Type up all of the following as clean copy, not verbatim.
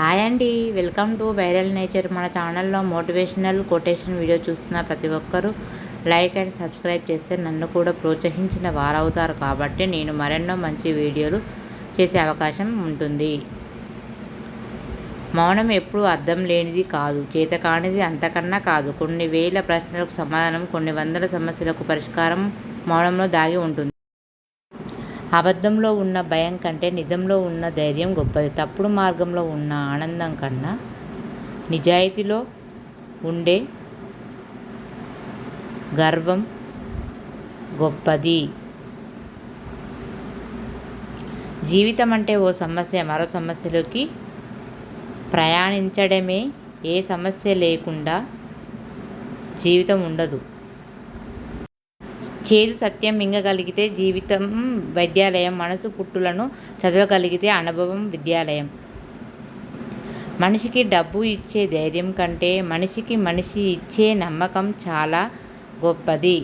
Hi అండి, welcome to viral nature. మన ఛానల్లో మోటివేషనల్ కొటేషన్ వీడియో చూస్తున్న ప్రతి ఒక్కరూ లైక్ అండ్ సబ్స్క్రైబ్ చేస్తే నన్ను కూడా ప్రోత్సహించిన వారవుతారు. కాబట్టి నేను మరెన్నో మంచి వీడియోలు చేసే అవకాశం ఉంటుంది. మౌనం ఎప్పుడూ అర్థం లేనిది కాదు, చేతకానిది అంతకన్నా కాదు. కొన్ని వేల ప్రశ్నలకు సమాధానం, కొన్ని వందల సమస్యలకు పరిష్కారం మౌనంలో దాగి ఉంటుంది. అబద్ధంలో ఉన్న భయం కంటే నిజంలో ఉన్న ధైర్యం గొప్పది. తప్పుడు మార్గంలో ఉన్న ఆనందం కన్నా నిజాయితీలో ఉండే గర్వం గొప్పది. జీవితం అంటే ఓ సమస్య మరో సమస్యలోకి ప్రయాణించడమే. ఏ సమస్య లేకుండా జీవితం ఉండదు. చేదు సత్యం మింగగలిగితే జీవితం వైద్యాలయం, మనసు పుట్టులను చదవగలిగితే అనుభవం విద్యాలయం. మనిషికి డబ్బు ఇచ్చే ధైర్యం కంటే మనిషి ఇచ్చే నమ్మకం చాలా గొప్పది.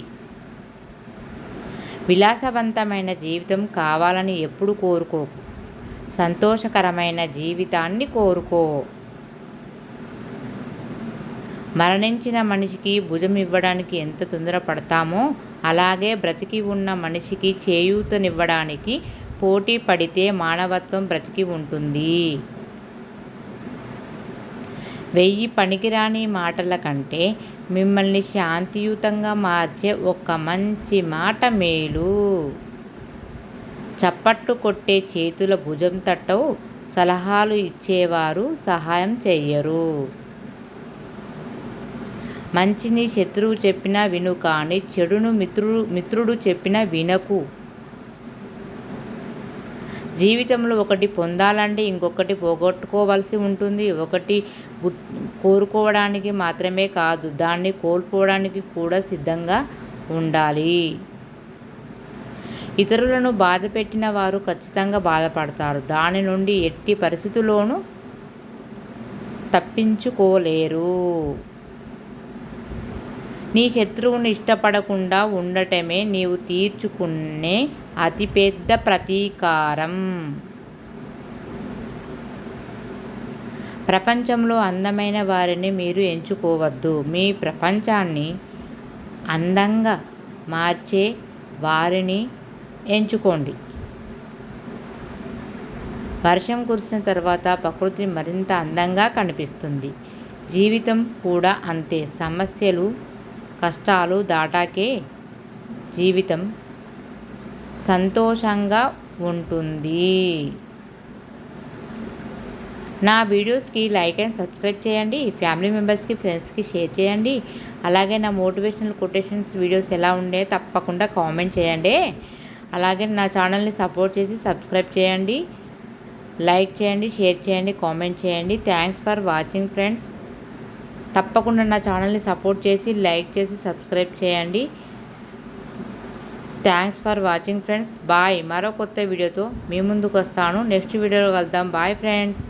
విలాసవంతమైన జీవితం కావాలని ఎప్పుడు కోరుకోకు, సంతోషకరమైన జీవితాన్ని కోరుకో. మరణించిన మనిషికి భుజం ఇవ్వడానికి ఎంత తొందరపడతామో అలాగే బ్రతికి ఉన్న మనిషికి చేయూతనివ్వడానికి పోటీ పడితే మానవత్వం బ్రతికి ఉంటుంది. 1000 పనికిరాని మాటల కంటే మిమ్మల్ని శాంతియుతంగా మార్చే ఒక్క మంచి మాట మేలు. చప్పట్లు కొట్టే చేతుల భుజం తట్టవు, సలహాలు ఇచ్చేవారు సహాయం చెయ్యరు. మంచిని శత్రువు చెప్పినా విను, కానీ చెడును మిత్రుడు చెప్పినా వినకు. జీవితంలో ఒకటి పొందాలంటే ఇంకొకటి పోగొట్టుకోవాల్సి ఉంటుంది. ఒకటి కోరుకోవడానికి మాత్రమే కాదు, దాన్ని కోల్పోవడానికి కూడా సిద్ధంగా ఉండాలి. ఇతరులను బాధ పెట్టిన వారు ఖచ్చితంగా బాధపడతారు. దాని నుండి ఎట్టి పరిస్థితుల్లోనూ తప్పించుకోలేరు. నీ శత్రువును ఇష్టపడకుండా ఉండటమే నీవు తీర్చుకునే అతిపెద్ద ప్రతీకారం. ప్రపంచంలో అందమైన వారిని మీరు ఎంచుకోవద్దు, మీ ప్రపంచాన్ని అందంగా మార్చే వారిని ఎంచుకోండి. వర్షం కురిసిన తర్వాత ప్రకృతి మరింత అందంగా కనిపిస్తుంది. జీవితం కూడా అంతే. సమస్యలు, కష్టాలు దాటాకే జీవితం సంతోషంగా ఉంటుంది. నా వీడియోస్కి లైక్ అండ్ సబ్స్క్రైబ్ చేయండి. ఫ్యామిలీ మెంబర్స్కి, ఫ్రెండ్స్కి షేర్ చేయండి. అలాగే నా మోటివేషనల్ కొటేషన్స్ వీడియోస్ ఎలా ఉండే తప్పకుండా కామెంట్ చేయండి. అలాగే నా ఛానల్ని సపోర్ట్ చేసి సబ్స్క్రైబ్ చేయండి, లైక్ చేయండి, షేర్ చేయండి, కామెంట్ చేయండి. Thanks for watching friends. తప్పకుండా నా ఛానల్ని సపోర్ట్ చేసి లైక్ చేసి సబ్స్క్రైబ్ చేయండి. Thanks for watching friends. Bye. మరో కొత్త వీడియోతో మీ ముందుకు వస్తాను. నెక్స్ట్ వీడియోలో కలుద్దాం. Bye friends.